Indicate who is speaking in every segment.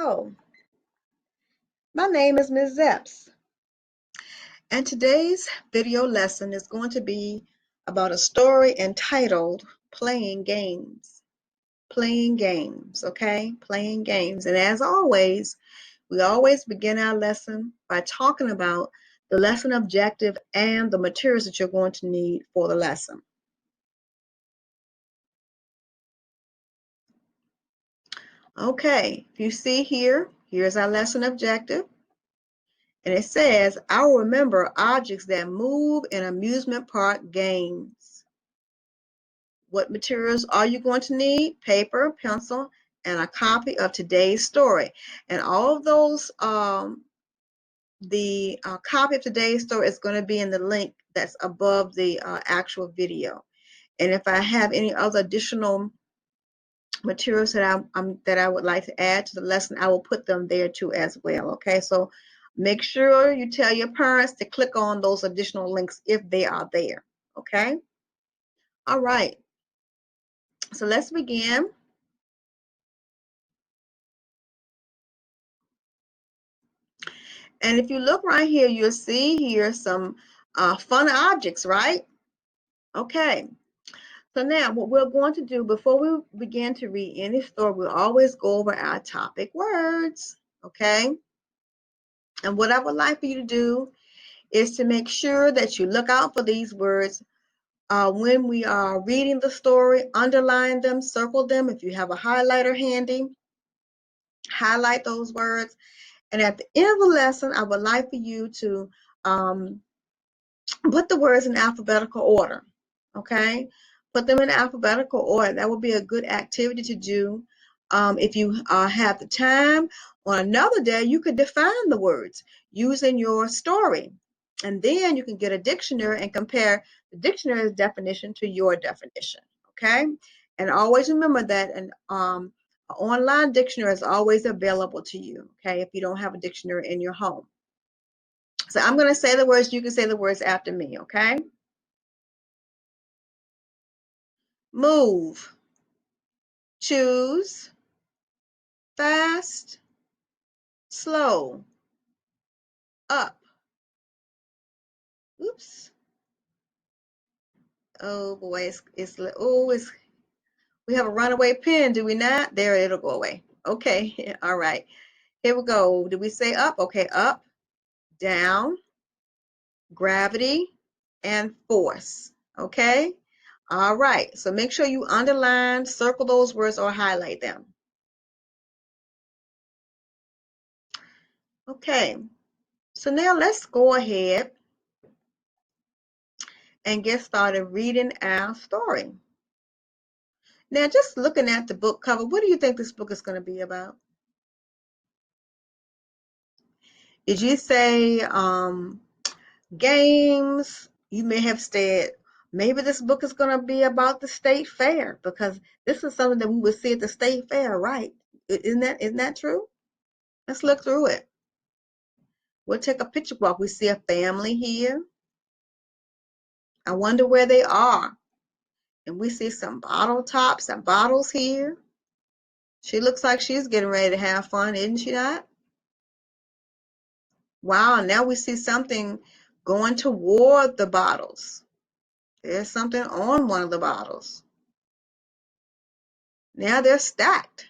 Speaker 1: Hello, my name is Ms. Epps, and today's video lesson is going to be about a story entitled Playing Games. Playing games, okay? Playing games. And as always, we always begin our lesson by talking about the lesson objective and the materials that you're going to need for the lesson. Okay, if you see here, here's our lesson objective. And it says, I will remember objects that move in amusement park games. What materials are you going to need? Paper, pencil, and a copy of today's story. And all of those, the copy of today's story is going to be in the link that's above the actual video. And if I have any other additional materials that I would like to add to the lesson, I will put them there too as well. Okay, so make sure you tell your parents to click on those additional links if they are there. Okay, all right, so let's begin. And if you look right here, you'll see here some fun objects, right? Okay, so now what we're going to do before we begin to read any story, we'll always go over our topic words. Okay, and what I would like for you to do is to make sure that you look out for these words when we are reading the story. Underline them, circle them. If you have a highlighter handy, highlight those words. And at the end of the lesson, I would like for you to put the words in alphabetical order, okay? Put them in alphabetical order. That would be a good activity to do. If you have the time, on another day, you could define the words using your story. And then you can get a dictionary and compare the dictionary's definition to your definition, okay? And always remember that an online dictionary is always available to you, okay, if you don't have a dictionary in your home. So I'm going to say the words. You can say the words after me, okay? Move, choose, fast, slow, up. Oops. Oh boy, we have a runaway pen, do we not? There, it'll go away. Okay, all right. Here we go. Did we say up? Okay, up, down, gravity, and force. Okay? All right. So make sure you underline, circle those words, or highlight them. Okay. So now let's go ahead and get started reading our story. Now, just looking at the book cover, what do you think this book is going to be about? Did you say games? You may have said maybe this book is going to be about the state fair, because this is something that we would see at the state fair, right? Isn't that true? Let's look through it. We'll take a picture walk. We see a family here. I wonder where they are. And we see some bottle tops and bottles here. She looks like she's getting ready to have fun, isn't she not? Wow, now we see something going toward the bottles. There's something on one of the bottles. Now they're stacked.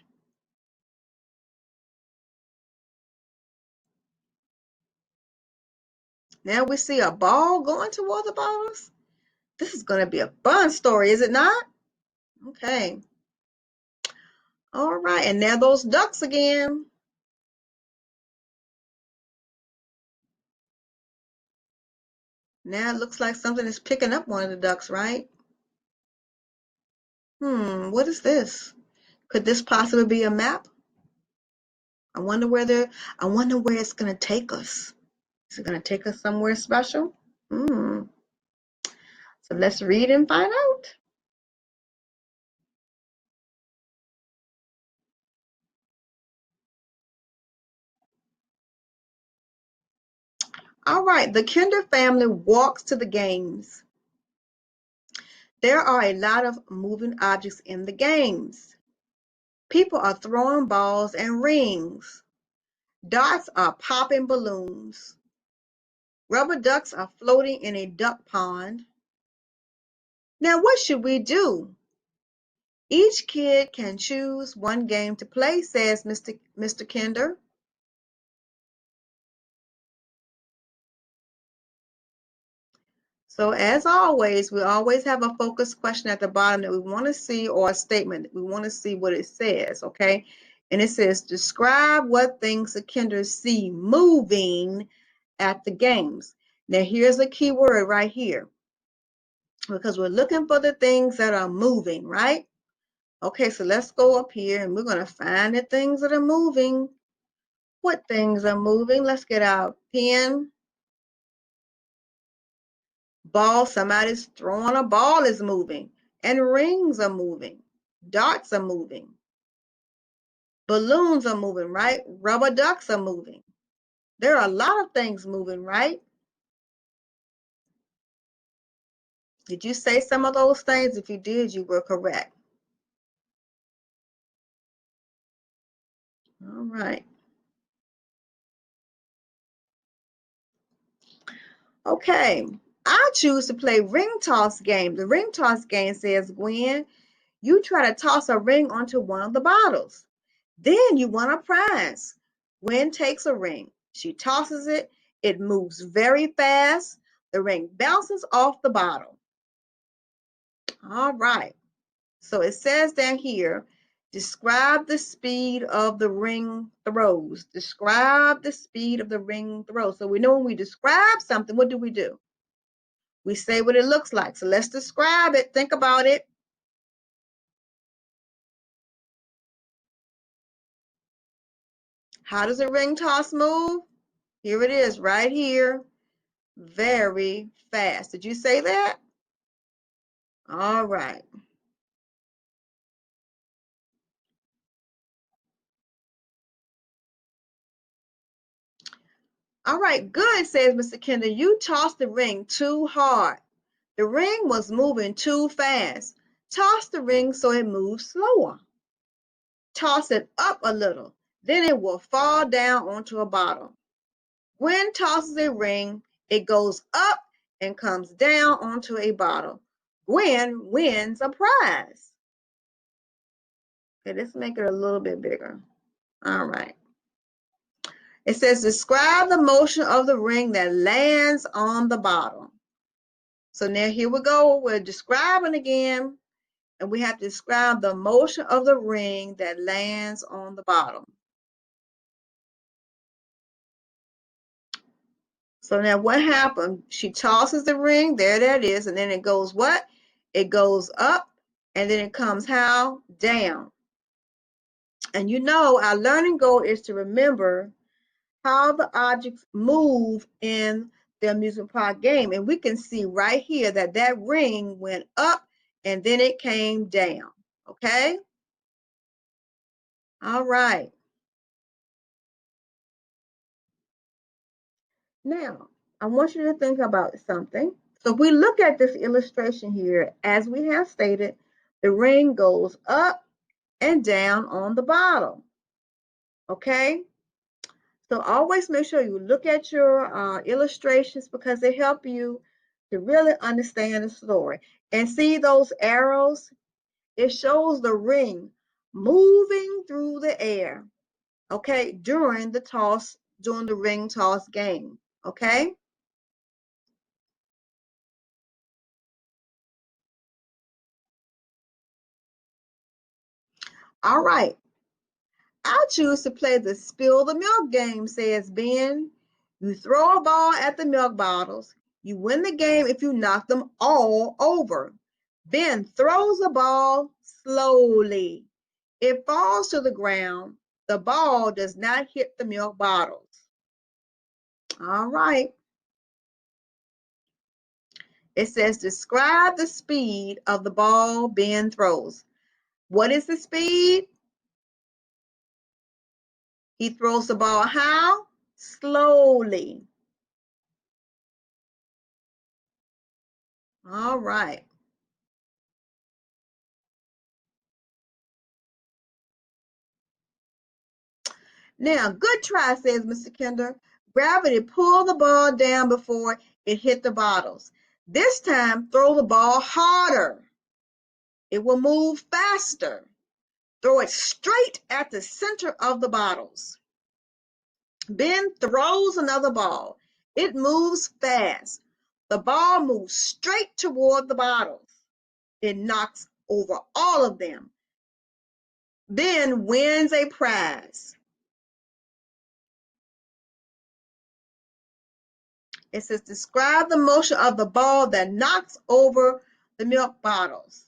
Speaker 1: Now we see a ball going toward the bottles. This is going to be a fun story, is it not? Okay. All right, and now those ducks again. Now it looks like something is picking up one of the ducks, right? What is this? Could this possibly be a map? I wonder where it's going to take us. Is it going to take us somewhere special? So let's read and find out. All right, the Kinder family walks to the games. There are a lot of moving objects in the games. People are throwing balls and rings. Dots are popping balloons. Rubber ducks are floating in a duck pond. Now, what should we do? Each kid can choose one game to play, says Mr. Kinder. So as always, we always have a focus question at the bottom that we want to see, or a statement. We want to see what it says, okay? And it says, describe what things the Kinders see moving at the games. Now here's a key word right here, because we're looking for the things that are moving, right? Okay, so let's go up here and we're going to find the things that are moving. What things are moving? Let's get our pen. Ball, somebody's throwing a ball is moving, and rings are moving. Darts are moving. Balloons are moving, right? Rubber ducks are moving. There are a lot of things moving, right? Did you say some of those things? If you did, you were correct. All right. Okay. I choose to play ring toss game. The ring toss game says, Gwen, you try to toss a ring onto one of the bottles. Then you won a prize. Gwen takes a ring. She tosses it. It moves very fast. The ring bounces off the bottle. All right. So it says down here, describe the speed of the ring throws. Describe the speed of the ring throws. So we know when we describe something, what do? We say what it looks like. So let's describe it. Think about it. How does a ring toss move? Here it is right here. Very fast. Did you say that? All right. All right, good, says Mr. Kinder. You tossed the ring too hard. The ring was moving too fast. Toss the ring so it moves slower. Toss it up a little. Then it will fall down onto a bottle. Gwen tosses a ring. It goes up and comes down onto a bottle. Gwen wins a prize. Okay, let's make it a little bit bigger. All right. It says, describe the motion of the ring that lands on the bottle. So now here we go. We're describing again, and we have to describe the motion of the ring that lands on the bottom. So now what happened? She tosses the ring. There that is. And then it goes what? It goes up, and then it comes how? Down. And you know, our learning goal is to remember how the objects move in the amusement park game. And we can see right here that that ring went up and then it came down. Okay? All right. Now, I want you to think about something. So if we look at this illustration here, as we have stated, the ring goes up and down on the bottom. Okay? So always make sure you look at your illustrations because they help you to really understand the story. And see those arrows? It shows the ring moving through the air, okay, during the ring toss game, okay? All right. I choose to play the spill the milk game, says Ben. You throw a ball at the milk bottles. You win the game if you knock them all over. Ben throws the ball slowly. It falls to the ground. The ball does not hit the milk bottles. All right. It says describe the speed of the ball Ben throws. What is the speed? He throws the ball how? Slowly. All right. Now, good try, says Mr. Kinder. Gravity pulled the ball down before it hit the bottles. This time, throw the ball harder. It will move faster. Throw it straight at the center of the bottles. Ben throws another ball. It moves fast. The ball moves straight toward the bottles. It knocks over all of them. Ben wins a prize. It says, describe the motion of the ball that knocks over the milk bottles.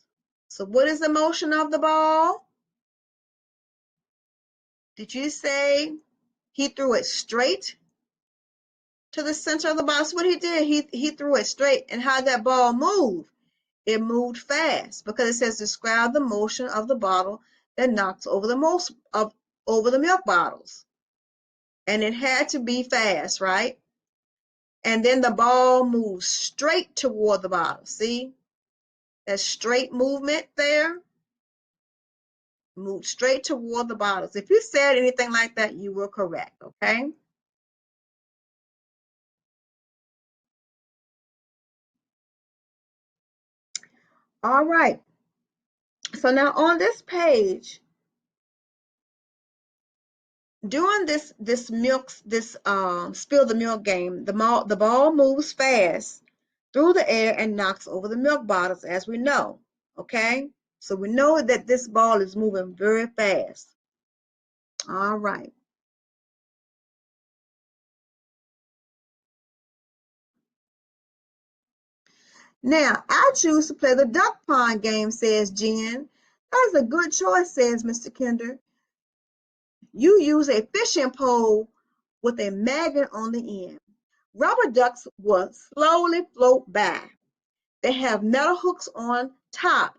Speaker 1: So what is the motion of the ball? Did you say he threw it straight to the center of the ball? That's what he did. He threw it straight. And how did that ball move? It moved fast because it says describe the motion of the bottle that knocks over the milk bottles. And it had to be fast, right? And then the ball moves straight toward the bottle. See? That straight movement there. Move straight toward the bottles. If you said anything like that, you were correct, okay? All right. So now on this page, during this spill the milk game, the ball moves fast through the air and knocks over the milk bottles, as we know, okay? So we know that this ball is moving very fast. All right. Now, I choose to play the duck pond game, says Jen. That's a good choice, says Mr. Kinder. You use a fishing pole with a magnet on the end. Rubber ducks will slowly float by. They have metal hooks on top.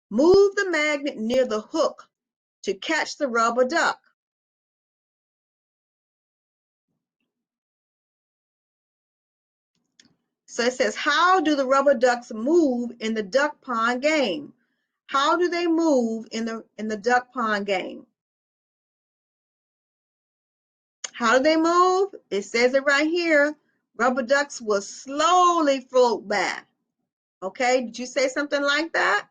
Speaker 1: Move the magnet near the hook to catch the rubber duck. So it says, how do the rubber ducks move in the duck pond game? How do they move in the duck pond game? How do they move? It says it right here. Rubber ducks will slowly float by. Okay, did you say something like that?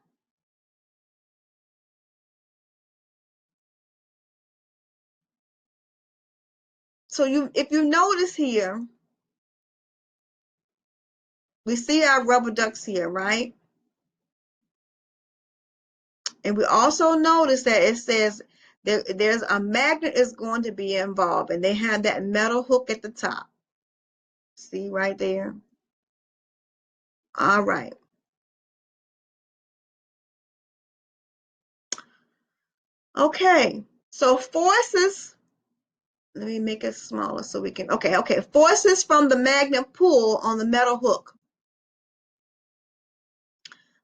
Speaker 1: So if you notice here, we see our rubber ducks here, right? And we also notice that it says there's a magnet is going to be involved, and they have that metal hook at the top. See right there? All right. Okay, so forces, let me make it smaller so we can, okay. Forces from the magnet pull on the metal hook.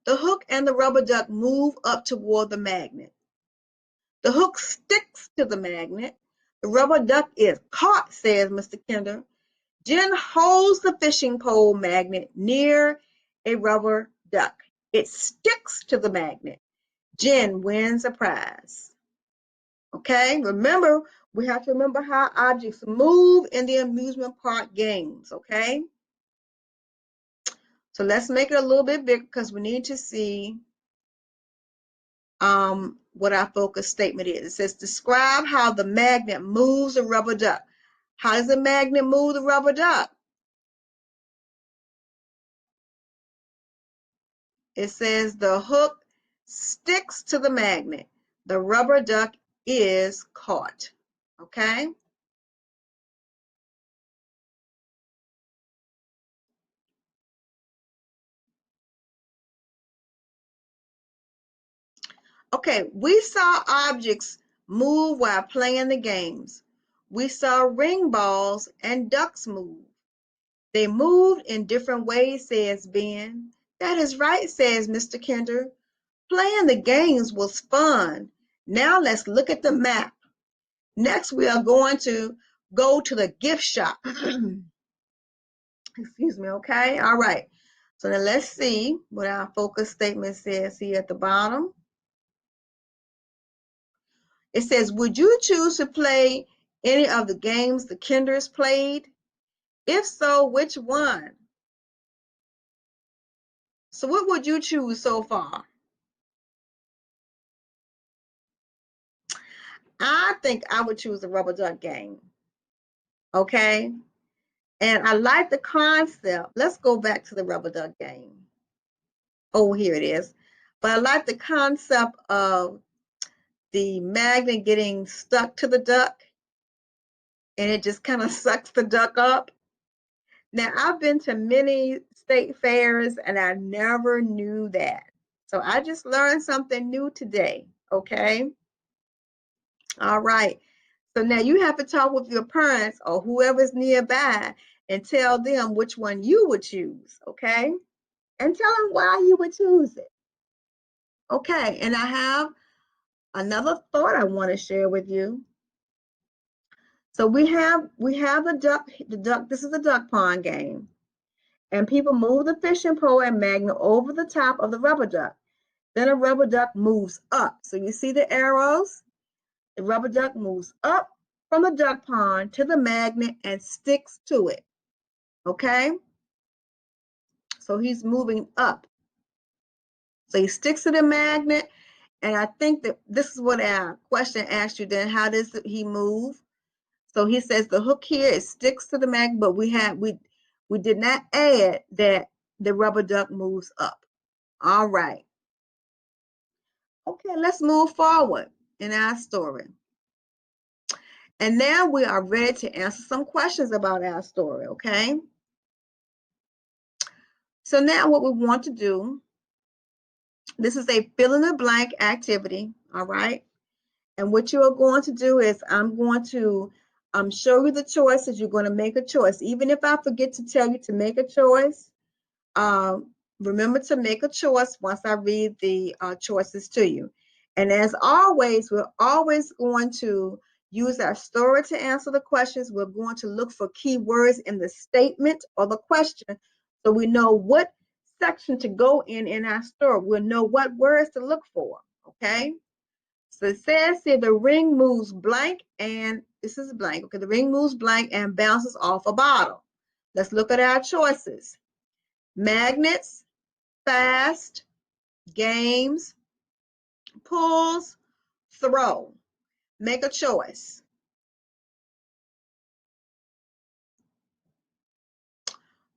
Speaker 1: The hook and the rubber duck move up toward the magnet. The hook sticks to the magnet. The rubber duck is caught, says Mr. Kinder. Jen holds the fishing pole magnet near a rubber duck. It sticks to the magnet. Jen wins a prize. Okay, remember, we have to remember how objects move in the amusement park games, okay? So let's make it a little bit bigger because we need to see what our focus statement is. It says, describe how the magnet moves a rubber duck. How does the magnet move the rubber duck? It says the hook sticks to the magnet. The rubber duck is caught. Okay? Okay, we saw objects move while playing the games. We saw ring balls and ducks move. They moved in different ways, says Ben. That is right, says Mr. Kinder. Playing the games was fun. Now let's look at the map. Next, we are going to go to the gift shop. Excuse me, okay? All right. So now let's see what our focus statement says here at the bottom. It says, would you choose to play any of the games the kinders played? If so, which one? So what would you choose so far? I think I would choose the rubber duck game. Okay. And I like the concept. Let's go back to the rubber duck game. Oh, here it is. But I like the concept of the magnet getting stuck to the duck and it just kind of sucks the duck up. Now, I've been to many state fairs and I never knew that. So I just learned something new today. Okay. All right. So now you have to talk with your parents or whoever's nearby and tell them which one you would choose. Okay. And tell them why you would choose it. Okay. And I have another thought I want to share with you. So we have the duck, this is the duck pond game. And people move the fishing pole and magnet over the top of the rubber duck. Then a rubber duck moves up. So you see the arrows? The rubber duck moves up from the duck pond to the magnet and sticks to it. Okay? So he's moving up. So he sticks to the magnet. And I think that this is what our question asked you then. How does he move? So he says the hook here it sticks to the magnet, but we did not add that the rubber duck moves up. All right. Okay, let's move forward in our story. And now we are ready to answer some questions about our story, okay? So now what we want to do, this is a fill in the blank activity, all right? And what you are going to do is I'm going to show you the choices. You're going to make a choice. Even if I forget to tell you to make a choice, remember to make a choice once I read the choices to you. And as always, we're always going to use our story to answer the questions. We're going to look for key words in the statement or the question so we know what section to go in our story. We'll know what words to look for, okay? So it says here the ring moves blank and this is blank. Okay, the ring moves blank and bounces off a bottle. Let's look at our choices. Magnets, fast, games, pulls, throw. Make a choice.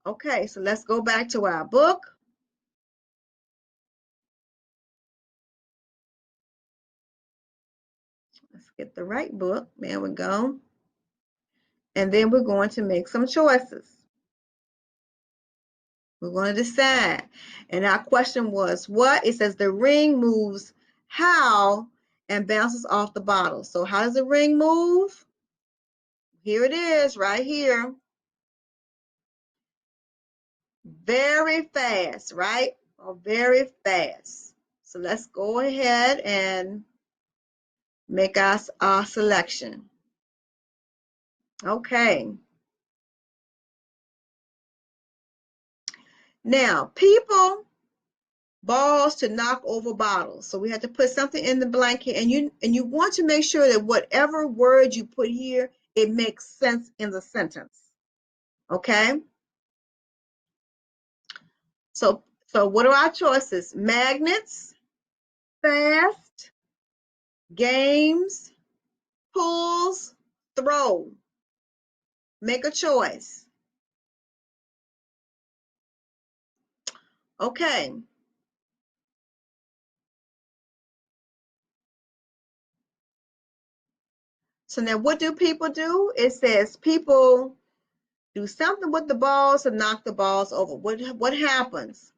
Speaker 1: Okay, so let's go back to our book. Let's get the right book. There we go. And then we're going to make some choices. We're going to decide. And our question was what? It says the ring moves how and bounces off the bottle. So how does the ring move? Here it is, right here. Very fast, right? Or very fast. So let's go ahead and make our selection. Okay. Now, people, balls to knock over bottles. So we have to put something in the blank here, and you want to make sure that whatever word you put here, it makes sense in the sentence. Okay? So what are our choices? Magnets, fast, games, pulls, throw. Make a choice. Okay. So now what do people do? It says people do something with the balls to knock the balls over. What happens?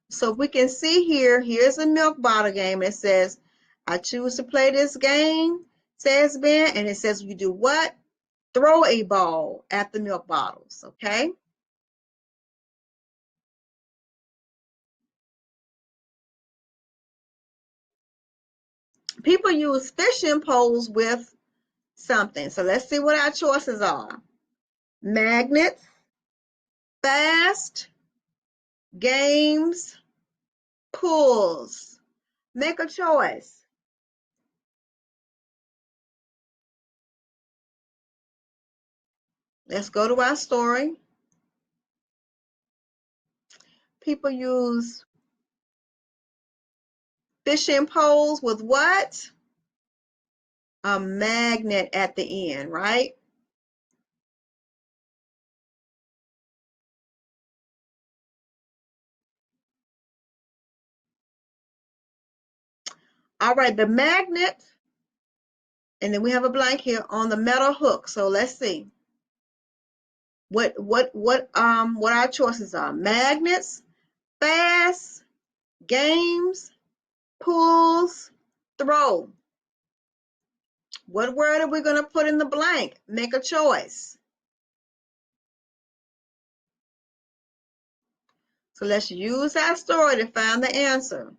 Speaker 1: So we can see here, here's a milk bottle game. It says, I choose to play this game, says Ben, and it says you do what? Throw a ball at the milk bottles, okay? People use fishing poles with something. So let's see what our choices are. Magnets, fast, games, pulls. Make a choice. Let's go to our story. People use fishing poles with what? A magnet at the end, right? All right, the magnet, and then we have a blank here on the metal hook. So let's see what our choices are. Magnets, fast, games, pulls, throw. What word are we going to put in the blank? Make a choice. So let's use our story to find the answer.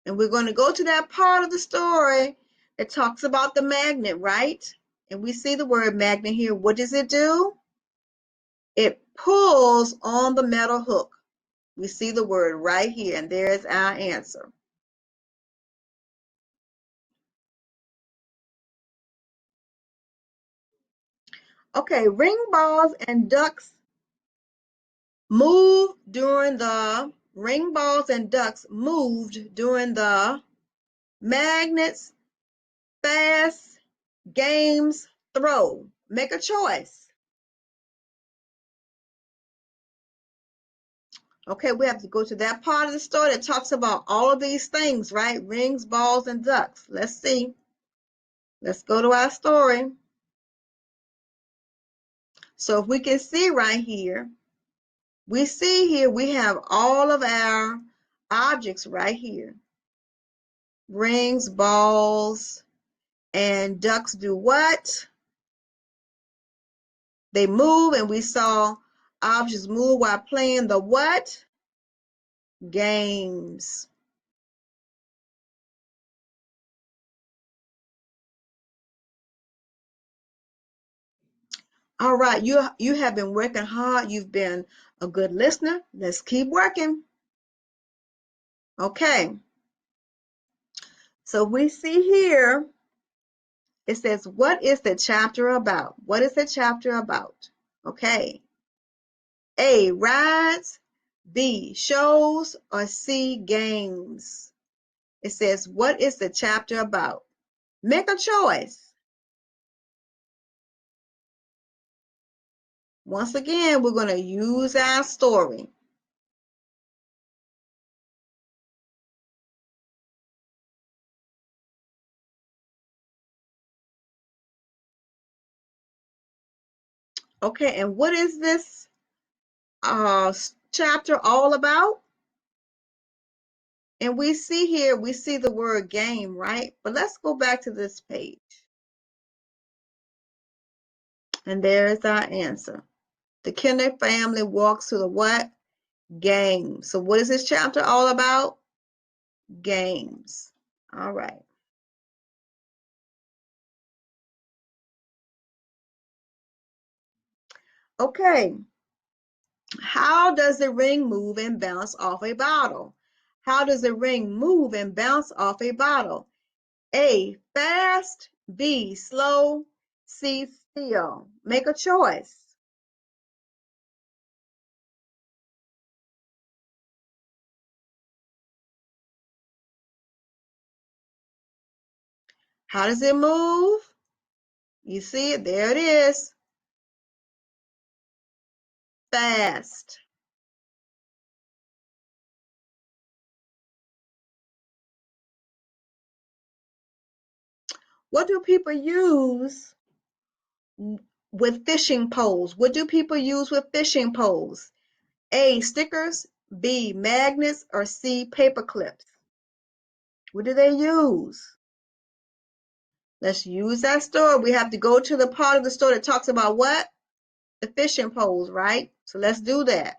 Speaker 1: And we're going to go to that part of the story that talks about the magnet, right? And we see the word magnet here. What does it do? It pulls on the metal hook. We see the word right here, and there's our answer. Okay, ring balls and ducks moved during the magnets, fast, games, throw. Make a choice. Okay, we have to go to that part of the story that talks about all of these things, right? Rings, balls, and ducks. Let's see. Let's go to our story. So if we can see right here, we see here we have all of our objects right here. Rings, balls, and ducks do what? They move, and we saw objects move while playing the what? Games. All right, you have been working hard. You've been a good listener. Let's keep working. Okay, so we see here, it says, what is the chapter about? What is the chapter about? Okay, A, rides, B, shows, or C, games. It says, what is the chapter about? Make a choice. Once again, we're going to use our story. Okay, and what is this chapter all about? And we see here, we see the word game, right? But let's go back to this page. And there is our answer. The Kinder family walks to the what? Game. So what is this chapter all about? Games. All right. Okay. How does the ring move and bounce off a bottle? How does the ring move and bounce off a bottle? A, fast, B, slow, C, still. Make a choice. How does it move? You see it, there it is. Fast. What do people use with fishing poles? What do people use with fishing poles? A, stickers, B, magnets, or C, paper clips? What do they use? Let's use that story. We have to go to the part of the story that talks about what? The fishing poles, right? So let's do that.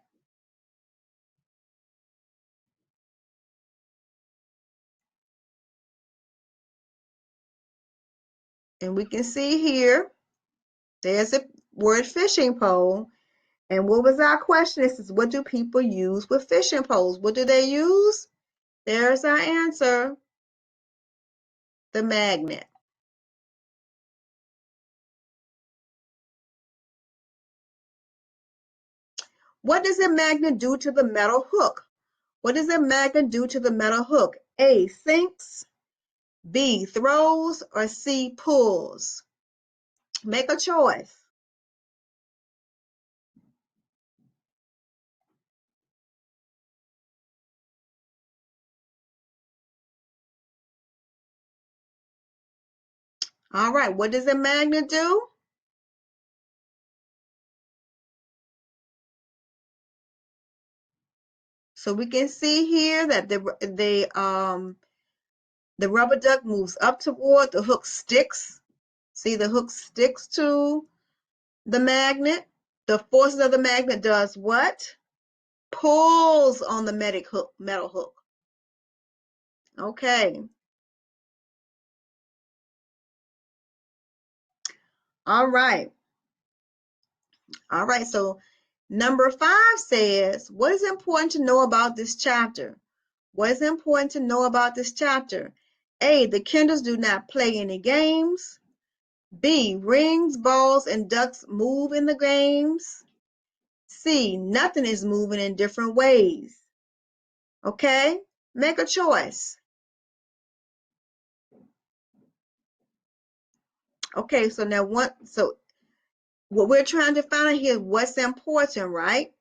Speaker 1: And we can see here, there's the word fishing pole. And what was our question? This is, what do people use with fishing poles? What do they use? There's our answer, the magnet. What does a magnet do to the metal hook? What does a magnet do to the metal hook? A, sinks, B, throws, or C, pulls? Make a choice. All right, what does a magnet do? So we can see here that the rubber duck moves up toward the hook sticks. See, the hook sticks to the magnet. The forces of the magnet does what? Pulls on the metal hook. Okay. All right. All right. So number 5 says, what is important to know about this chapter? What is important to know about this chapter? A, the Kindles do not play any games. B, rings, balls, and ducks move in the games. C, nothing is moving in different ways. Okay, make a choice. Okay, so now what we're trying to find out here is what's important, right?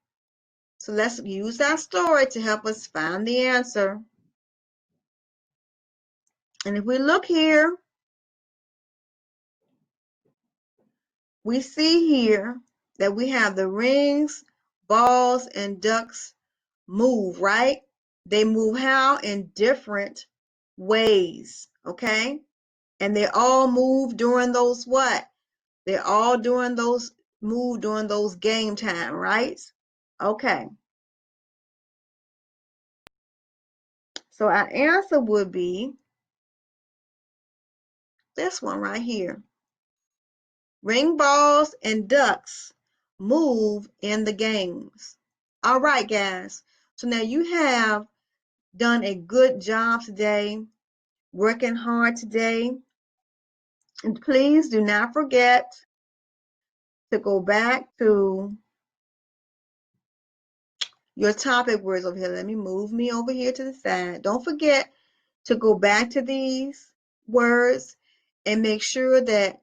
Speaker 1: So let's use our story to help us find the answer. And if we look here, we see here that we have the rings, balls, and ducks move, right? They move how? In different ways, okay? And they all move during those what? They're all doing those move during those game time, right? Okay. So our answer would be this one right here. Ring balls and ducks move in the games. All right, guys. So now you have done a good job today, working hard today. And please do not forget to go back to your topic words over here. Let me move me over here to the side. Don't forget to go back to these words and make sure that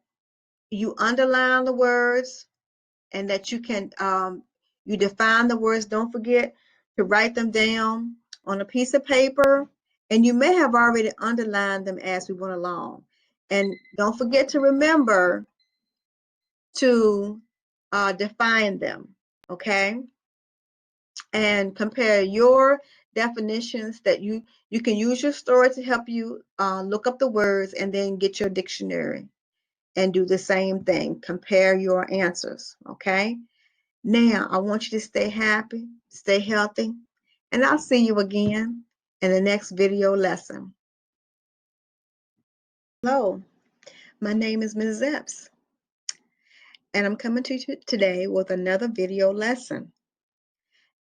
Speaker 1: you underline the words and that you can you define the words. Don't forget to write them down on a piece of paper, and you may have already underlined them as we went along. And don't forget to remember to define them, okay? And compare your definitions that you can use your story to help you look up the words and then get your dictionary and do the same thing. Compare your answers, okay? Now, I want you to stay happy, stay healthy, and I'll see you again in the next video lesson. Hello, my name is Ms. Epps, and I'm coming to you today with another video lesson.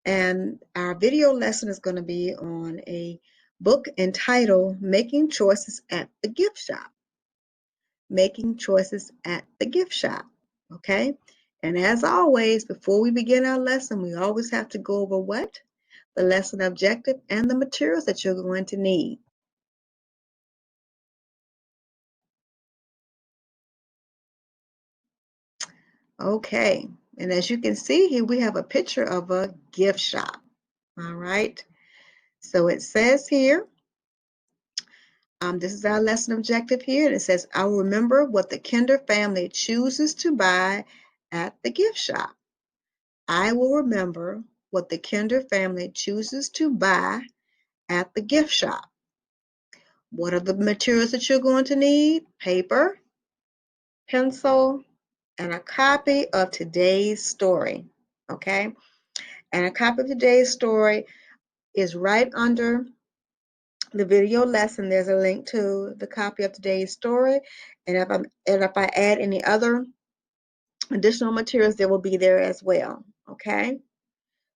Speaker 1: And our video lesson is going to be on a book entitled Making Choices at the Gift Shop. Making Choices at the Gift Shop. Okay? And as always, before we begin our lesson, we always have to go over what? The lesson objective and the materials that you're going to need. Okay. And as you can see here, we have a picture of a gift shop. All right. So it says here, this is our lesson objective here, and it says, I will remember what the Kinder family chooses to buy at the gift shop. I will remember what the Kinder family chooses to buy at the gift shop. What are the materials that you're going to need? Paper, pencil, and a copy of today's story. Okay? And a copy of today's story is right under the video lesson. There's a link to the copy of today's story. And if I add any other additional materials, they will be there as well. Okay?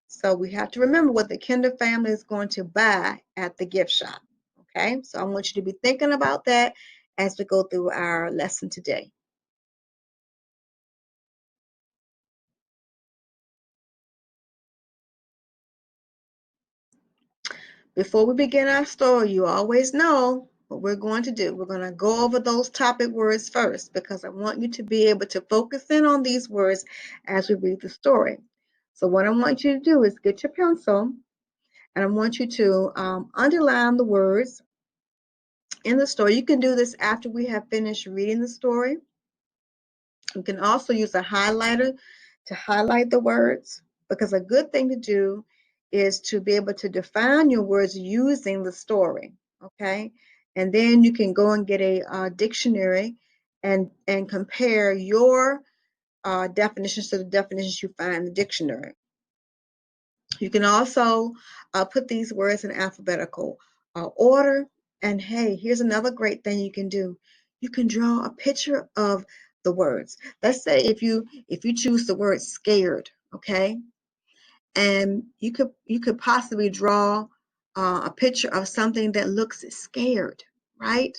Speaker 1: So we have to remember what the Kinder family is going to buy at the gift shop. Okay? So I want you to be thinking about that as we go through our lesson today. Before we begin our story, you always know what we're going to do. We're going to go over those topic words first because I want you to be able to focus in on these words as we read the story. So what I want you to do is get your pencil and I want you to underline the words in the story. You can do this after we have finished reading the story. You can also use a highlighter to highlight the words because a good thing to do is to be able to define your words using the story, okay? And then you can go and get a dictionary and compare your definitions to the definitions you find in the dictionary. You can also put these words in alphabetical order. And hey, here's another great thing you can do. You can draw a picture of the words. Let's say if you choose the word scared, okay, and you could possibly draw a picture of something that looks scared, right?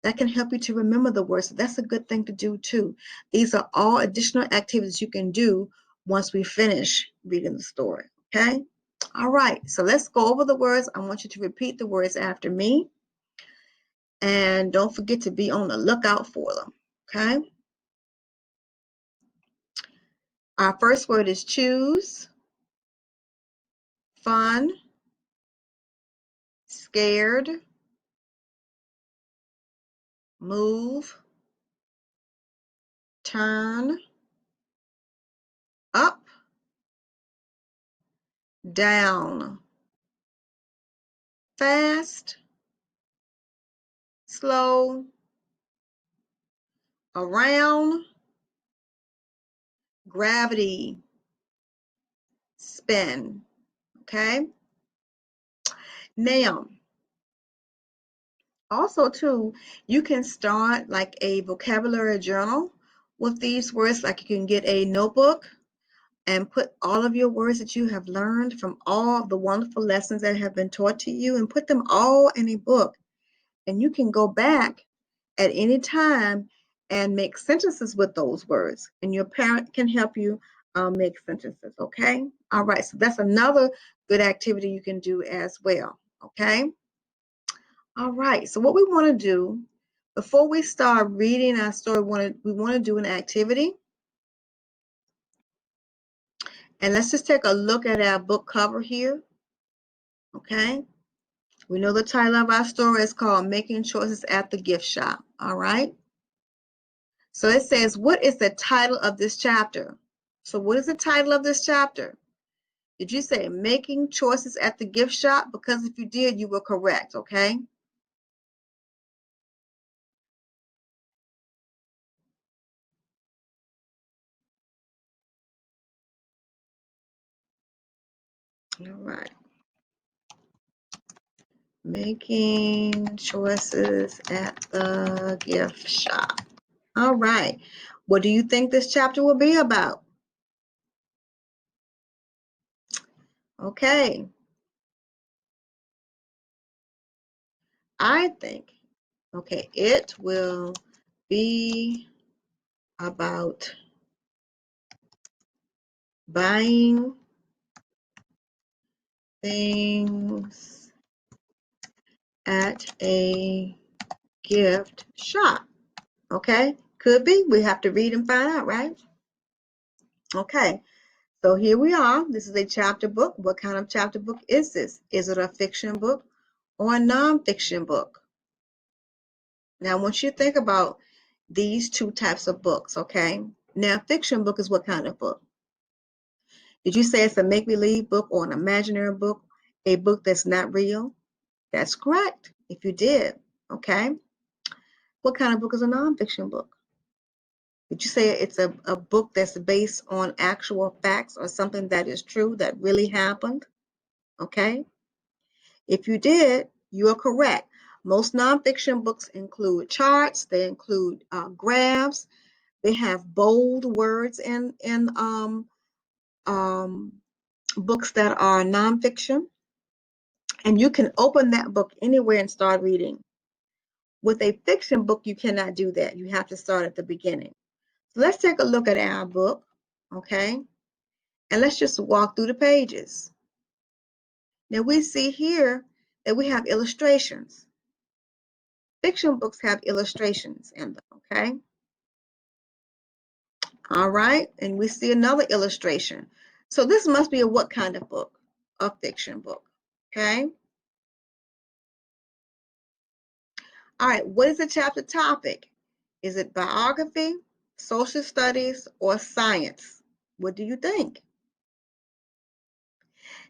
Speaker 1: That can help you to remember the words. So that's a good thing to do too. These are all additional activities you can do once we finish reading the story, okay? All right, so let's go over the words. I want you to repeat the words after me. And don't forget to be on the lookout for them, okay? Our first word is choose, fun, scared, move, turn, up, down, fast, slow, around, gravity, spin, okay? Now, also too, you can start like a vocabulary journal with these words. Like you can get a notebook and put all of your words that you have learned from all of the wonderful lessons that have been taught to you and put them all in a book. And you can go back at any time and make sentences with those words. And your parent can help you make sentences, okay? All right, so that's another good activity you can do as well, okay? All right, so what we want to do before we start reading our story, we want to do an activity. And let's just take a look at our book cover here, okay? We know the title of our story is called Making Choices at the Gift Shop, all right? So it says, what is the title of this chapter? So what is the title of this chapter? Did you say Making Choices at the Gift Shop? Because if you did, you were correct, okay? All right. Making Choices at the Gift Shop. All right. What do you think this chapter will be about? Okay. I think, okay, it will be about buying things at a gift shop. Okay, could be. We have to read and find out, right? Okay, so here we are. This is a chapter book. What kind of chapter book is this? Is it a fiction book or a nonfiction book? Now, I want you to think about these two types of books, okay? Now, fiction book is what kind of book? Did you say it's a make-believe book or an imaginary book, a book that's not real? That's correct, if you did, okay? What kind of book is a nonfiction book? Did you say it's a book that's based on actual facts or something that is true that really happened? Okay? If you did, you are correct. Most nonfiction books include charts, they include graphs, they have bold words in books that are nonfiction, and you can open that book anywhere and start reading. With a fiction book, you cannot do that. You have to start at the beginning. So let's take a look at our book, okay? And let's just walk through the pages. Now we see here that we have illustrations. Fiction books have illustrations in them, okay? All right, and we see another illustration. So this must be a what kind of book? A fiction book, okay? All right, what is the chapter topic? Is it biography, social studies, or science? What do you think?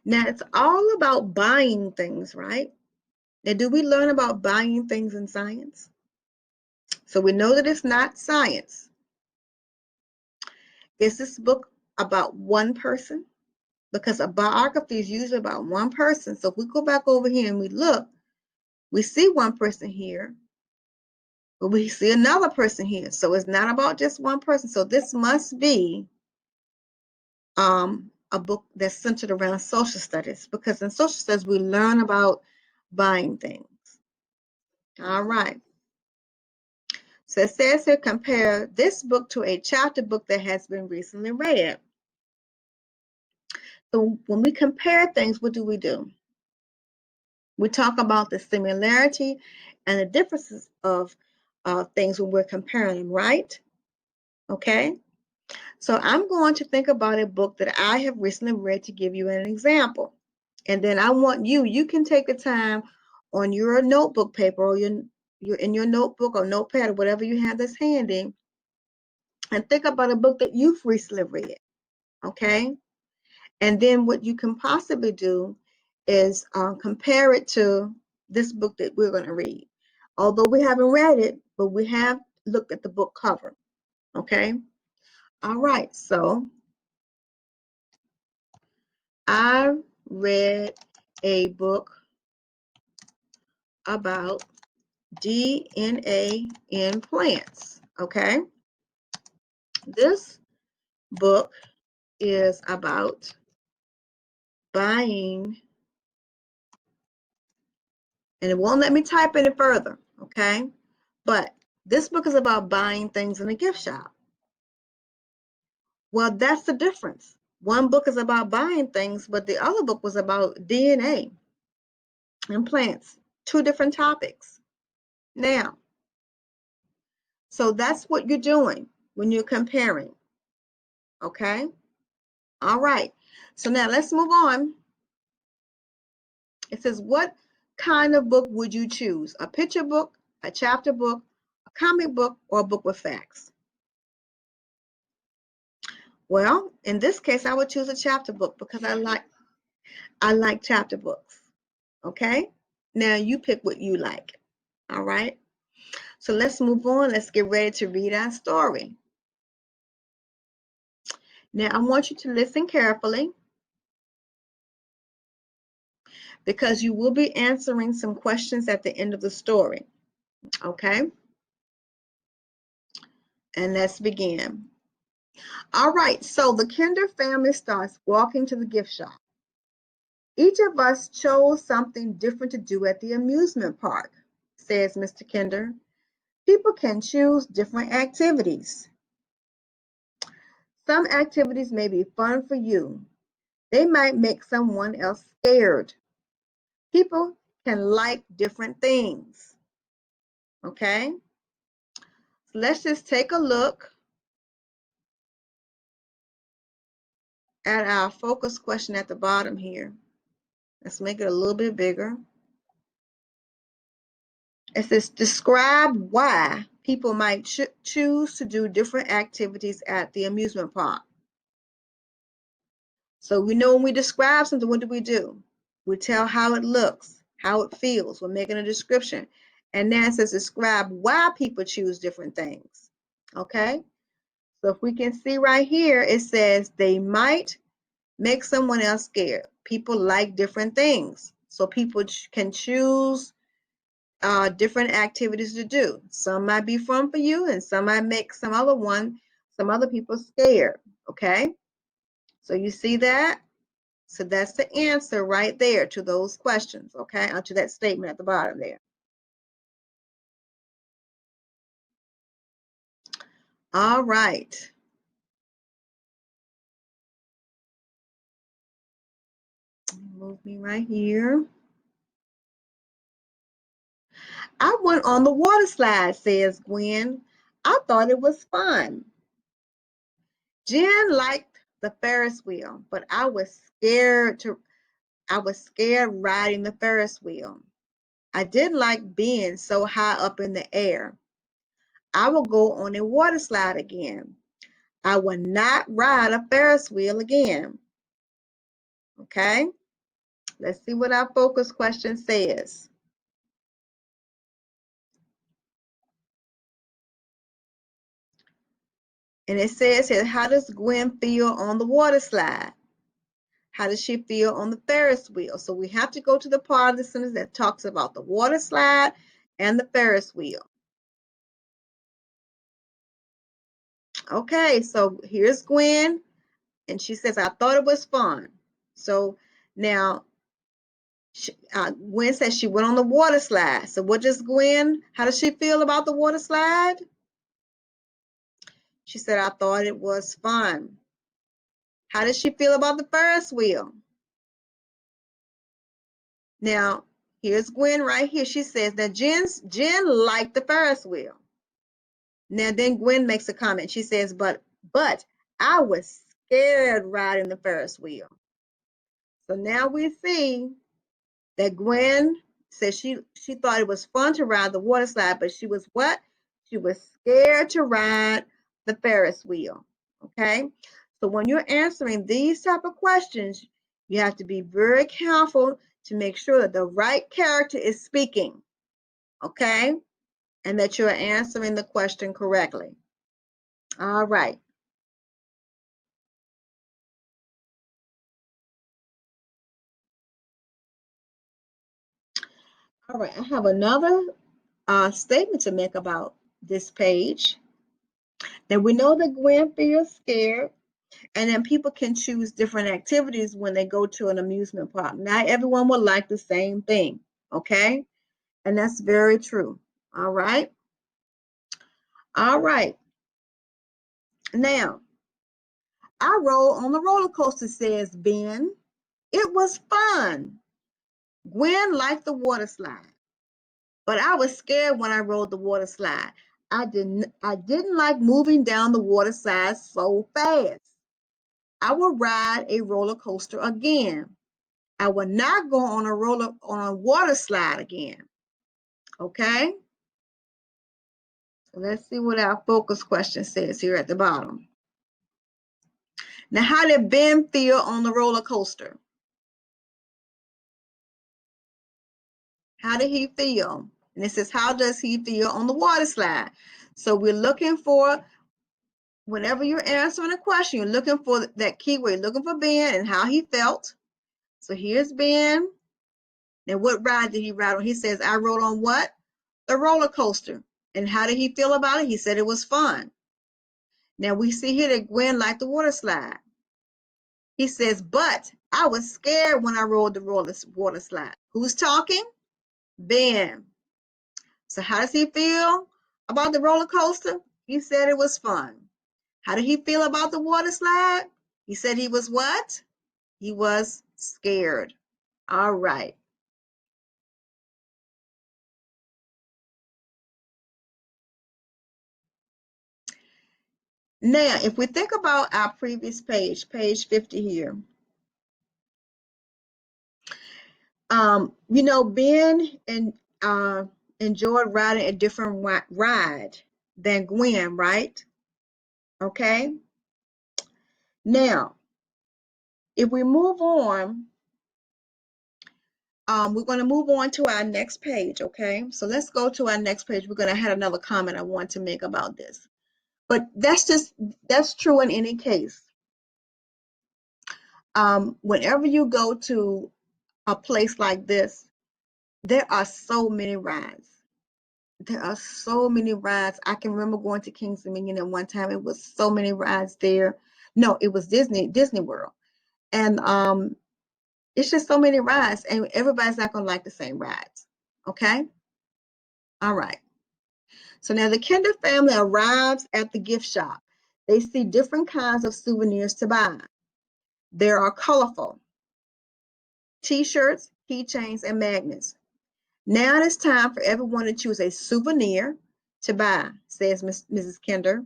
Speaker 1: Now, it's all about buying things, right? Now, do we learn about buying things in science? So we know that it's not science. Is this book about one person? Because a biography is usually about one person. So if we go back over here and we look, we see one person here, but we see another person here. So it's not about just one person. So this must be a book that's centered around social studies, because in social studies we learn about buying things. All right. So it says here, compare this book to a chapter book that has been recently read. So when we compare things, what do? We talk about the similarity and the differences of things when we're comparing them, right? Okay. So I'm going to think about a book that I have recently read to give you an example. And then I want you can take the time on your notebook paper or your in your notebook or notepad or whatever you have that's handy, and think about a book that you've recently read, okay? And then what you can possibly do is compare it to this book that we're going to read. Although we haven't read it, but we have looked at the book cover, okay? All right, so I read a book about DNA in plants, okay? This book is about buying, and it won't let me type any further, okay? But this book is about buying things in a gift shop. Well, that's the difference. One book is about buying things, but the other book was about DNA and plants. Two different topics. Now, so that's what you're doing when you're comparing, okay? All right. So now let's move on. It says, what kind of book would you choose? A picture book, a chapter book, a comic book, or a book with facts? Well, in this case, I would choose a chapter book because I like chapter books. Okay? Now you pick what you like. All right? So let's move on. Let's get ready to read our story. Now I want you to listen carefully because you will be answering some questions at the end of the story. Okay? And let's begin. All right, so the Kinder family starts walking to the gift shop. Each of us chose something different to do at the amusement park, says Mr. Kinder. People can choose different activities. Some activities may be fun for you. They might make someone else scared. People can like different things. Okay? So let's just take a look at our focus question at the bottom here. Let's make it a little bit bigger. It says, describe why people might choose to do different activities at the amusement park. So we know when we describe something, what do? We tell how it looks, how it feels. We're making a description. And then it says, describe why people choose different things. Okay? So if we can see right here, it says they might make someone else scared. People like different things. So people can choose different activities to do. Some might be fun for you, and some might make some other people scared. Okay? So you see that? So that's the answer right there to those questions, okay? Or to that statement at the bottom there. All right. Move me right here. I went on the water slide, says Gwen. I thought it was fun. Jen liked the Ferris wheel, but I was scared riding the Ferris wheel. I didn't like being so high up in the air. I will go on a water slide again. I will not ride a Ferris wheel again. Okay, let's see what our focus question says. And it says here, how does Gwen feel on the water slide? How does she feel on the Ferris wheel? So we have to go to the part of the sentence that talks about the water slide and the Ferris wheel. Okay, so here's Gwen, and she says, I thought it was fun. So now Gwen says she went on the water slide. So what does Gwen, how does she feel about the water slide? She said, I thought it was fun. How does she feel about the Ferris wheel? Now, here's Gwen right here. She says that Jen liked the Ferris wheel. Now then Gwen makes a comment. She says, but I was scared riding the Ferris wheel. So now we see that Gwen said she thought it was fun to ride the water slide, but she was what? She was scared to ride the Ferris wheel. Okay? So when you're answering these type of questions, you have to be very careful to make sure that the right character is speaking. Okay? And that you're answering the question correctly. All right. All right, I have another statement to make about this page. Now we know that Gwen feels scared, and then people can choose different activities when they go to an amusement park. Not everyone will like the same thing, okay? And that's very true. All right. All right. Now, I rode on the roller coaster, says Ben. It was fun. Gwen liked the water slide, but I was scared when I rode the water slide. I didn't like moving down the water slide so fast. I will ride a roller coaster again. I will not go on a water slide again. Okay? So let's see what our focus question says here at the bottom. Now, how did Ben feel on the roller coaster? How did he feel? And it says, how does he feel on the water slide? So we're looking for, whenever you're answering a question, you're looking for that keyword. You're looking for Ben and how he felt. So here's Ben. Now, what ride did he ride on? He says, I rode on what? The roller coaster. And how did he feel about it? He said it was fun. Now we see here that Gwen liked the water slide. He says, but I was scared when I rode the water slide. Who's talking? Ben. So how does he feel about the roller coaster? He said it was fun. How did he feel about the water slide? He said he was what? He was scared. All right. Now, if we think about our previous page, page 50 here, Ben enjoyed riding a different ride than Gwen, right? Okay. Now, if we move on, we're going to move on to our next page. Okay. So let's go to our next page. We're going to have another comment I want to make about this, but that's true in any case. Whenever you go to a place like this, there are so many rides. There are so many rides. I can remember going to Kings Dominion at one time. It was so many rides there. No, it was Disney World. And it's just so many rides, and everybody's not gonna like the same rides. Okay? All right. So now the Kinder family arrives at the gift shop. They see different kinds of souvenirs to buy. They are colorful. t-shirts, keychains, and magnets. Now it's time for everyone to choose a souvenir to buy, says Mrs. Kinder.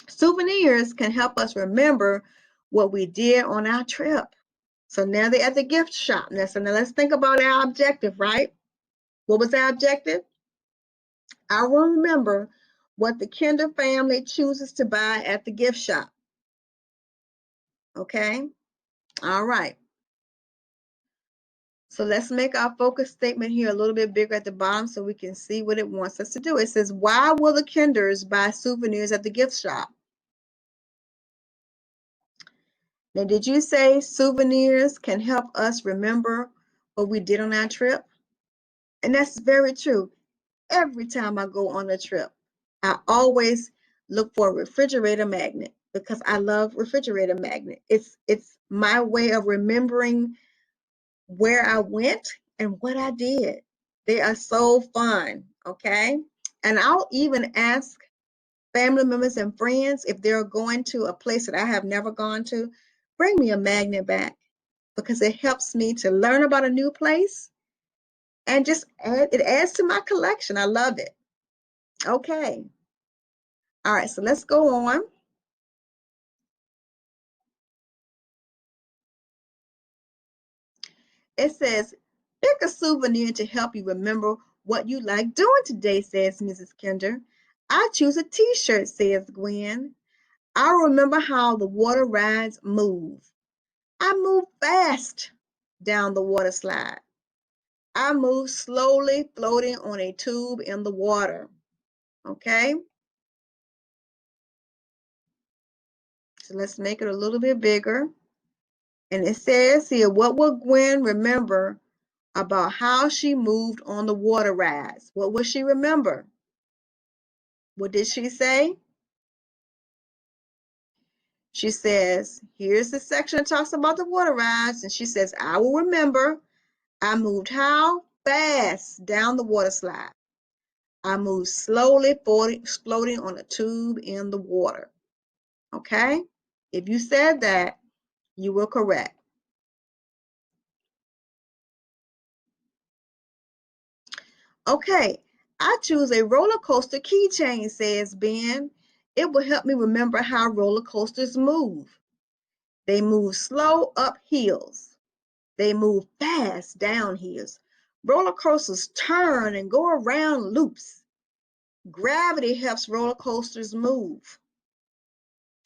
Speaker 1: Souvenirs can help us remember what we did on our trip. So now they're at the gift shop. So now let's think about our objective, right? What was our objective? I will remember what the Kinder family chooses to buy at the gift shop. Okay? All right. So let's make our focus statement here a little bit bigger at the bottom so we can see what it wants us to do. It says, why will the Kinders buy souvenirs at the gift shop? Now, did you say souvenirs can help us remember what we did on our trip? And that's very true. Every time I go on a trip, I always look for a refrigerator magnet because I love refrigerator magnet. It's my way of remembering where I went and what I did. They are so fun, okay? And I'll even ask family members and friends if they're going to a place that I have never gone to, bring me a magnet back because it helps me to learn about a new place and it adds to my collection. I love it. Okay. All right, so let's go on. It says, pick a souvenir to help you remember what you like doing today, says Mrs. Kinder. I choose a t-shirt, says Gwen. I remember how the water rides move. I move fast down the water slide. I move slowly, floating on a tube in the water. Okay? So let's make it a little bit bigger. And it says here, what will Gwen remember about how she moved on the water rides? What will she remember? What did she say? She says, here's the section that talks about the water rides. And she says, I will remember I moved how fast down the water slide. I moved slowly, floating on a tube in the water. Okay? If you said that, you were correct. Okay, I choose a roller coaster keychain, says Ben. It will help me remember how roller coasters move. They move slow up hills. They move fast down hills. Roller coasters turn and go around loops. Gravity helps roller coasters move.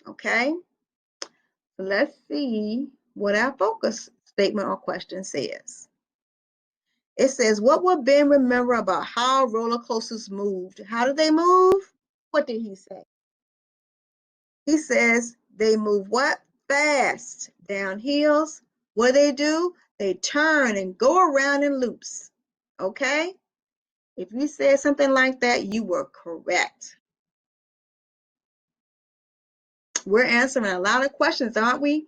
Speaker 1: Okay, so let's see what our focus statement or question says. It says, what will Ben remember about how roller coasters moved? How do they move? What did he say? He says they move what? Fast down hills. What do? They turn and go around in loops. Okay? If you said something like that, you were correct. We're answering a lot of questions, aren't we?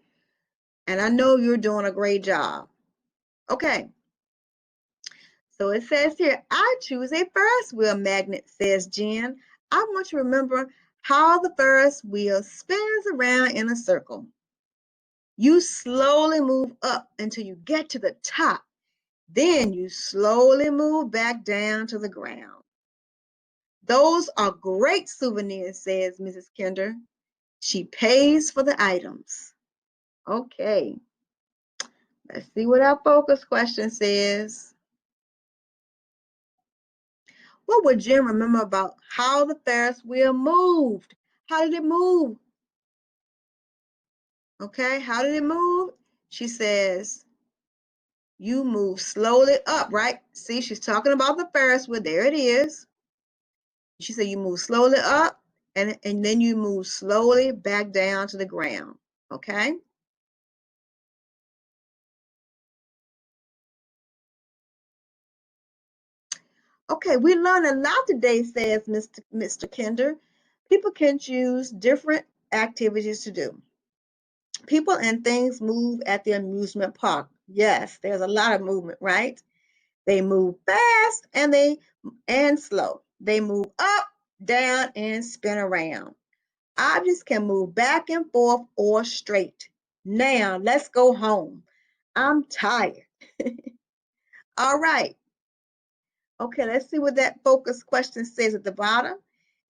Speaker 1: And I know you're doing a great job. Okay. So it says here, I choose a Ferris wheel magnet, says Jen. I want to remember how the Ferris wheel spins around in a circle. You slowly move up until you get to the top. Then you slowly move back down to the ground. Those are great souvenirs, says Mrs. Kinder. She pays for the items. Okay, let's see what our focus question says. What would Jim remember about how the Ferris wheel moved? How did it move? Okay, how did it move? She says, you move slowly up, right? See, she's talking about the Ferris wheel. There it is. She said you move slowly up and then you move slowly back down to the ground. Okay? Okay, we learned a lot today, says Mr. Kinder. People can choose different activities to do. People and things move at the amusement park. Yes, there's a lot of movement, right? They move fast and slow. They move up, down, and spin around. Objects can move back and forth or straight. Now, let's go home. I'm tired. All right. Okay, let's see what that focus question says at the bottom.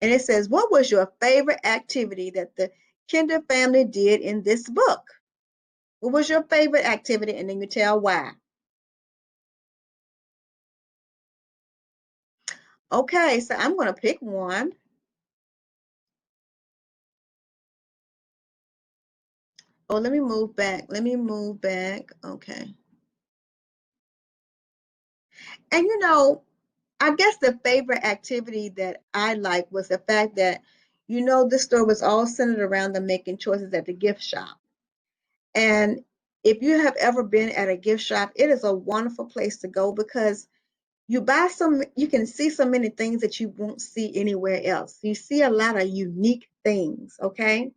Speaker 1: And it says, what was your favorite activity that the Kinder family did in this book? What was your favorite activity? And then you tell why. Okay, so I'm going to pick one. Oh, let me move back. Let me move back. Okay. And I guess the favorite activity that I liked was the fact that, this story was all centered around them making choices at the gift shop. And if you have ever been at a gift shop, it is a wonderful place to go because you can see so many things that you won't see anywhere else. You see a lot of unique things, okay?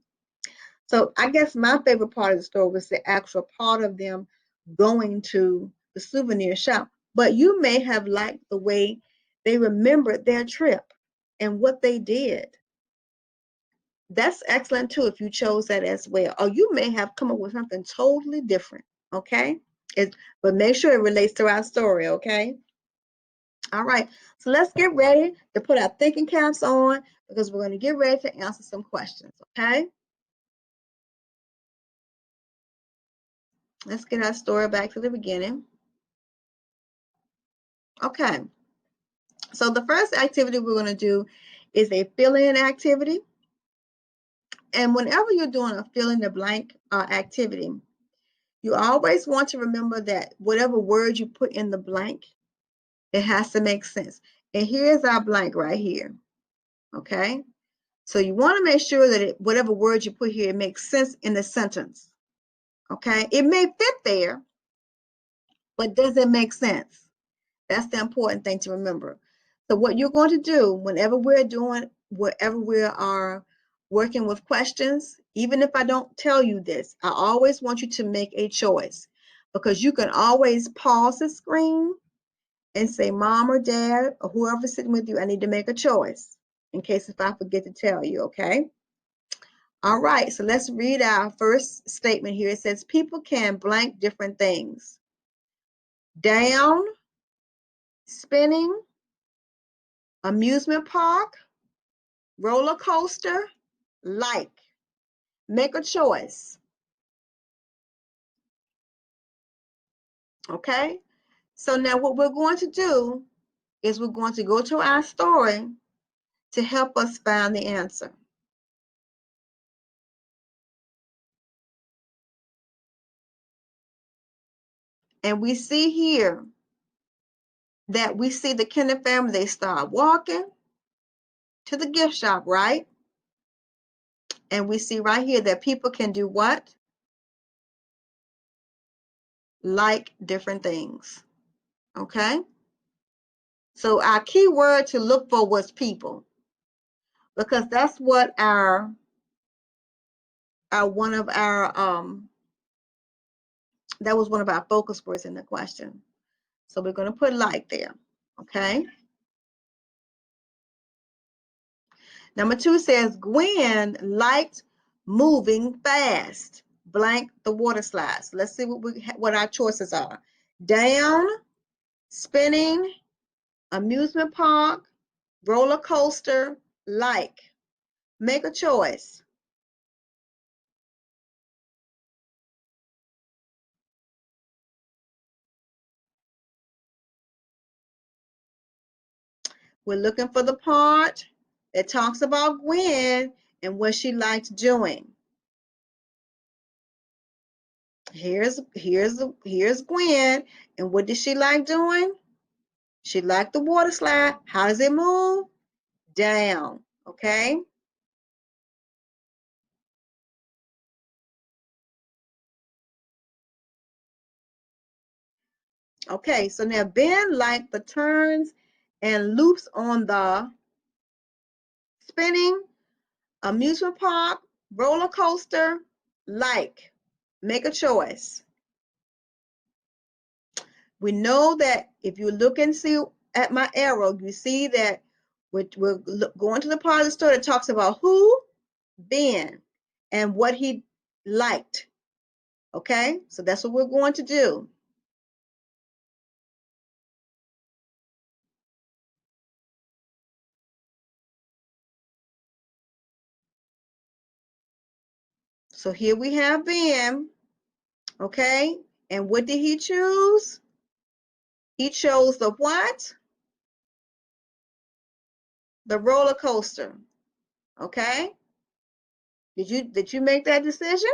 Speaker 1: So I guess my favorite part of the story was the actual part of them going to the souvenir shop. But you may have liked the way they remembered their trip and what they did. That's excellent too if you chose that as well. Or you may have come up with something totally different, okay? But make sure it relates to our story, okay? All right, so let's get ready to put our thinking caps on because we're going to get ready to answer some questions, okay? Let's get our story back to the beginning. Okay, so the first activity we're going to do is a fill-in activity. And whenever you're doing a fill in the blank activity, you always want to remember that whatever word you put in the blank, it has to make sense. And here's our blank right here, okay? So you want to make sure that whatever word you put here, it makes sense in the sentence, okay? It may fit there, but does it make sense? That's the important thing to remember. So what you're going to do whenever we are working with questions, even if I don't tell you this, I always want you to make a choice because you can always pause the screen and say, Mom or Dad or whoever's sitting with you, I need to make a choice in case if I forget to tell you, okay? All right, so let's read our first statement here. It says, people can blank different things. Down, spinning, amusement park, roller coaster, like. Make a choice. Okay? So now what we're going to do is we're going to go to our story to help us find the answer. And we see here that we see the Kinder family, they start walking to the gift shop, right? And we see right here that people can do what? Like different things. Okay? So our key word to look for was people, because that's what our one of our that was one of our focus words in the question. So we're going to put like there. Okay. Number 2 says Gwen liked moving fast. Blank the water slides. Let's see what our choices are. Down, spinning, amusement park, roller coaster, like. Make a choice. We're looking for the part that talks about Gwen and what she liked doing. Here's Gwen, and what did she like doing? She liked the water slide. How does it move? Down, okay? Okay, so now Ben liked the turns and loops on the spinning, amusement park, roller coaster, like. Make a choice. We know that if you look and see at my arrow, you see that we're going to the part of the story that talks about who? Ben, and what he liked. Okay, so that's what we're going to do. So here we have Ben, okay? And what did he choose? He chose the what? The roller coaster, okay? Did you make that decision?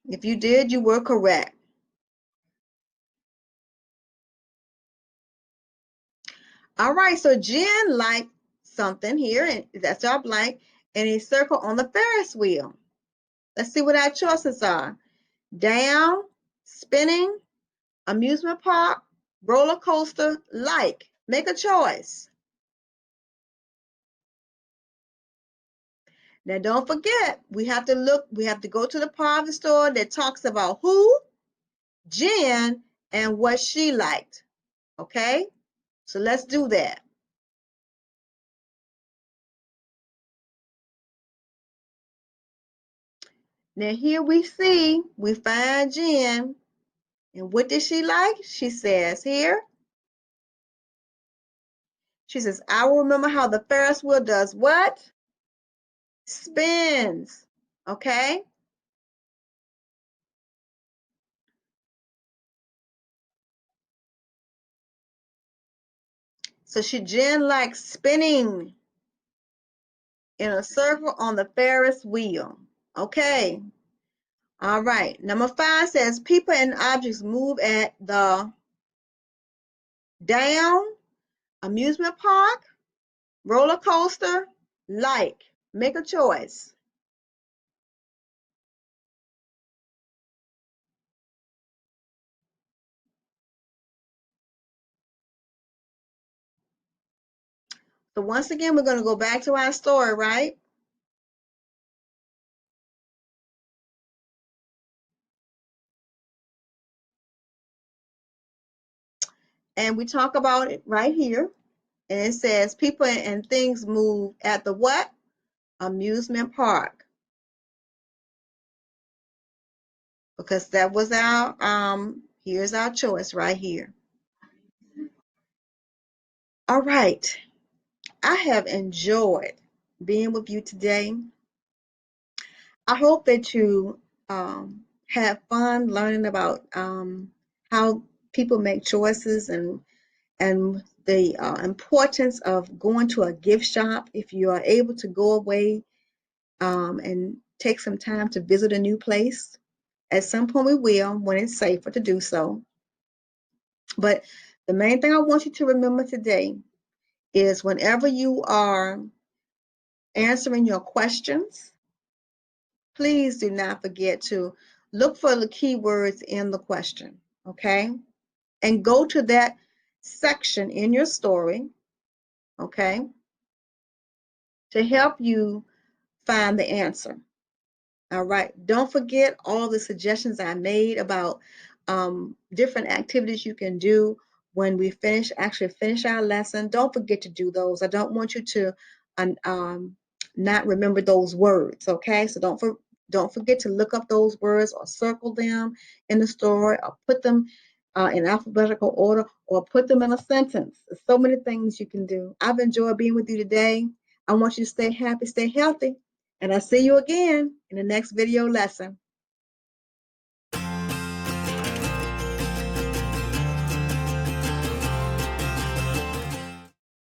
Speaker 1: If you did, you were correct. All right, so Jen liked something here, and that's our blank, and a circle on the Ferris wheel. Let's see what our choices are. Down, spinning, amusement park, roller coaster, like. Make a choice. Now don't forget, we have to go to the part of the store that talks about who, Jen, and what she liked. Okay? So let's do that. Now here we find Jen. And what did she like? She says here, she says, I will remember how the Ferris wheel does what? Spins. Okay? So Jen likes spinning in a circle on the Ferris wheel. Okay. All right. Number 5 says people and objects move at the down, amusement park, roller coaster, like. Make a choice. So once again, we're going to go back to our story, right? And we talk about it right here. And it says people and things move at the what? Amusement park. Because that was our, here's our choice right here. All right. I have enjoyed being with you today. I hope that you have fun learning about how people make choices and the importance of going to a gift shop. If you are able to go away and take some time to visit a new place, at some point we will when it's safer to do so. But the main thing I want you to remember today is whenever you are answering your questions, please do not forget to look for the keywords in the question, okay? And go to that section in your story, okay, to help you find the answer. All right. Don't forget all the suggestions I made about different activities you can do when we actually finish our lesson. Don't forget to do those. I don't want you to not remember those words. Okay. So don't forget to look up those words or circle them in the story or put them in alphabetical order or put them in a sentence. There's so many things you can do. I've enjoyed being with you today. I want you to stay happy, stay healthy. And I'll see you again in the next video lesson.